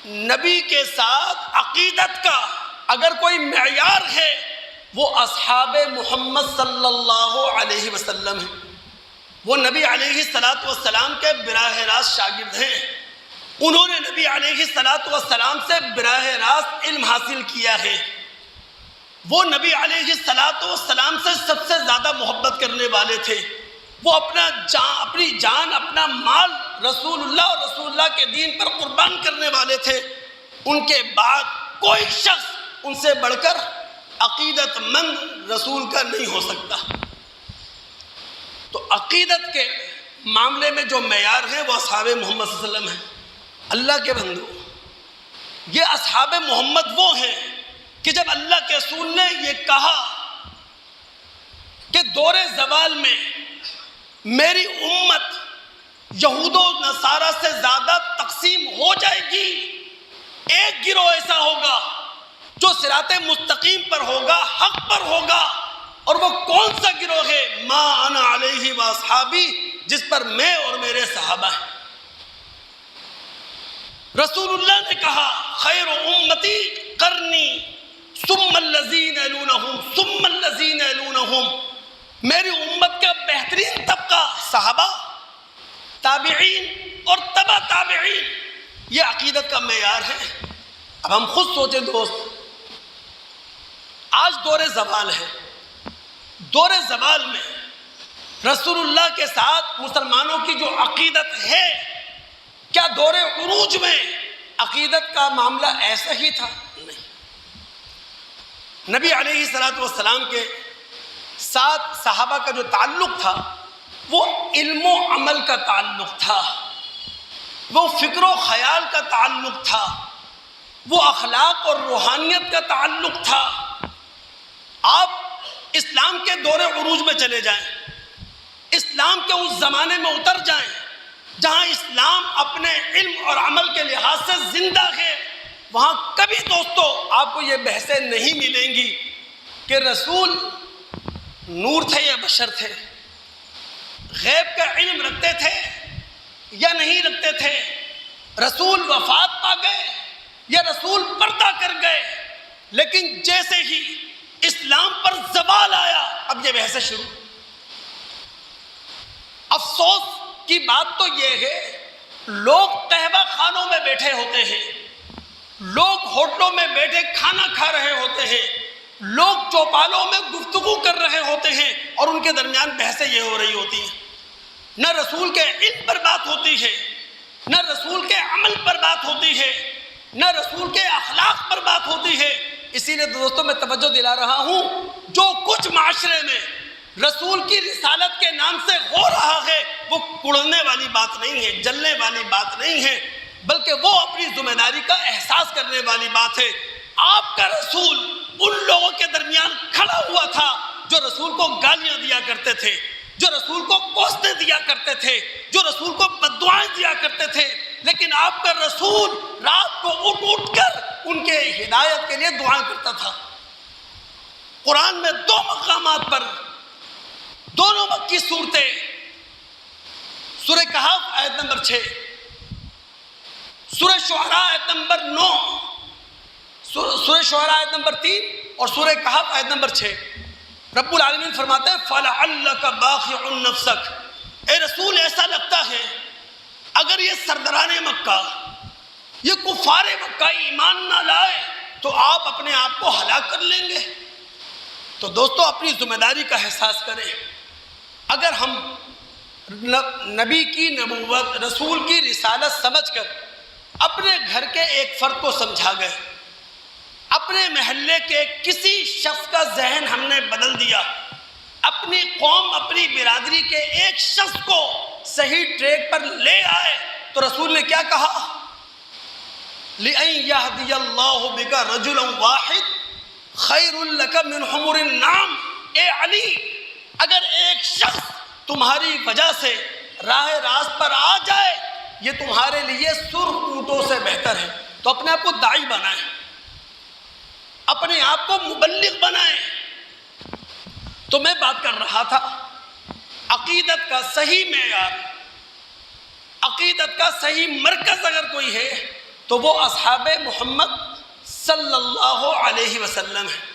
نبی کے ساتھ عقیدت کا اگر کوئی معیار ہے وہ اصحاب محمد صلی اللہ علیہ وسلم ہیں. وہ نبی علیہ السلام کے براہ راست شاگرد ہیں. انہوں نے نبی علیہ السلام سے براہ راست علم حاصل کیا ہے. وہ نبی علیہ السلام سے سب سے زیادہ محبت کرنے والے تھے. وہ اپنی جان اپنا مال رسول اللہ اور رسول اللہ کے دین پر قربان کرنے والے تھے. ان کے بعد کوئی شخص ان سے بڑھ کر عقیدت مند رسول کا نہیں ہو سکتا. تو عقیدت کے معاملے میں جو معیار ہے وہ اصحاب محمد صلی اللہ علیہ وسلم ہیں. اللہ کے بندو، یہ اصحاب محمد وہ ہیں کہ جب اللہ کے رسول نے یہ کہا کہ دور زوال میں میری امت یہود و نصارہ سے زیادہ تقسیم ہو جائے گی، ایک گروہ ایسا ہوگا جو صراط مستقیم پر ہوگا، حق پر ہوگا. اور وہ کون سا گروہ ہے؟ ما انا علیہ و اصحابی، جس پر میں اور میرے صحابہ ہیں. رسول اللہ نے کہا خیر امتی قرنی ثم الذین یلونہم ثم الذین یلونہم. میری امت کا بہترین طبقہ صحابہ، تابعین اور تبع تابعین. یہ عقیدت کا معیار ہے. اب ہم خود سوچیں دوست، آج دور زوال ہے. دور زوال میں رسول اللہ کے ساتھ مسلمانوں کی جو عقیدت ہے، کیا دور عروج میں عقیدت کا معاملہ ایسا ہی تھا؟ نہیں. نبی علیہ السلام کے ساتھ صحابہ کا جو تعلق تھا وہ علم و عمل کا تعلق تھا، وہ فکر و خیال کا تعلق تھا، وہ اخلاق اور روحانیت کا تعلق تھا. آپ اسلام کے دور عروج میں چلے جائیں، اسلام کے اس زمانے میں اتر جائیں جہاں اسلام اپنے علم اور عمل کے لحاظ سے زندہ ہے. وہاں کبھی دوستو آپ کو یہ بحثیں نہیں ملیں گی کہ رسول نور تھے یا بشر تھے، غیب کا علم رکھتے تھے یا نہیں رکھتے تھے، رسول وفات پا گئے یا رسول پردہ کر گئے. لیکن جیسے ہی اسلام پر زوال آیا، اب یہ بحثیں شروع. افسوس کی بات تو یہ ہے، لوگ قہوہ خانوں میں بیٹھے ہوتے ہیں، لوگ ہوٹلوں میں بیٹھے کھانا کھا رہے ہوتے ہیں، لوگ چوپالوں میں گفتگو کر رہے ہوتے ہیں اور ان کے درمیان بحثیں یہ ہو رہی ہوتی ہیں. نہ رسول کے علم پر بات ہوتی ہے، نہ رسول کے عمل پر بات ہوتی ہے، نہ رسول کے اخلاق پر بات ہوتی ہے. اسی لیے دوستوں میں توجہ دلا رہا ہوں، جو کچھ معاشرے میں رسول کی رسالت کے نام سے ہو رہا ہے وہ کڑنے والی بات نہیں ہے، جلنے والی بات نہیں ہے، بلکہ وہ اپنی ذمہ داری کا احساس کرنے والی بات ہے. آپ کا رسول ان لوگوں کے درمیان کھڑا ہوا تھا جو رسول کو گالیاں دیا کرتے تھے، جو رسول کو کوستے دیا کرتے تھے، جو رسول کو بددعائیں دیا کرتے تھے. لیکن آپ کا رسول رات کو اٹھ اٹھ کر ان کے ہدایت کے لیے دعائیں کرتا تھا. قرآن میں 2 مقامات پر دونوں مکی صورتیں، سورہ کہف آیت نمبر 6، سورہ شعراء آیت نمبر 9، سورہ شعراء آیت نمبر 3 اور سورہ کہف آیت نمبر 6، رب العالمین فرماتے ہیں فَلَعَلَّكَ بَاخِعٌ نَفْسَكَ. اے رسول ایسا لگتا ہے اگر یہ سرداران مکہ، یہ کفار مکہ ایمان نہ لائے تو آپ اپنے آپ کو ہلاک کر لیں گے. تو دوستو اپنی ذمہ داری کا احساس کریں. اگر ہم نبی کی نبوت، رسول کی رسالت سمجھ کر اپنے گھر کے ایک فرد کو سمجھا گئے، اپنے محلے کے کسی شخص کا ذہن ہم نے بدل دیا، اپنی قوم اپنی برادری کے ایک شخص کو صحیح ٹریک پر لے آئے، تو رسول نے کیا کہا؟ لِأَن يَهْدِيَ اللَّهُ بِكَ رَجُلًا وَاحِدًا خَيْرٌ لَكَ مِنْ حُمُرِ النَّعَمِ. اے علی، اگر ایک شخص تمہاری وجہ سے راہ راست پر آ جائے یہ تمہارے لیے سرخ اونٹوں سے بہتر ہے. تو اپنے آپ کو داعی بنائیں، اپنے آپ کو مبلغ بنائیں. تو میں بات کر رہا تھا عقیدت کا صحیح معیار، عقیدت کا صحیح مرکز اگر کوئی ہے تو وہ اصحاب محمد صلی اللہ علیہ وسلم ہیں۔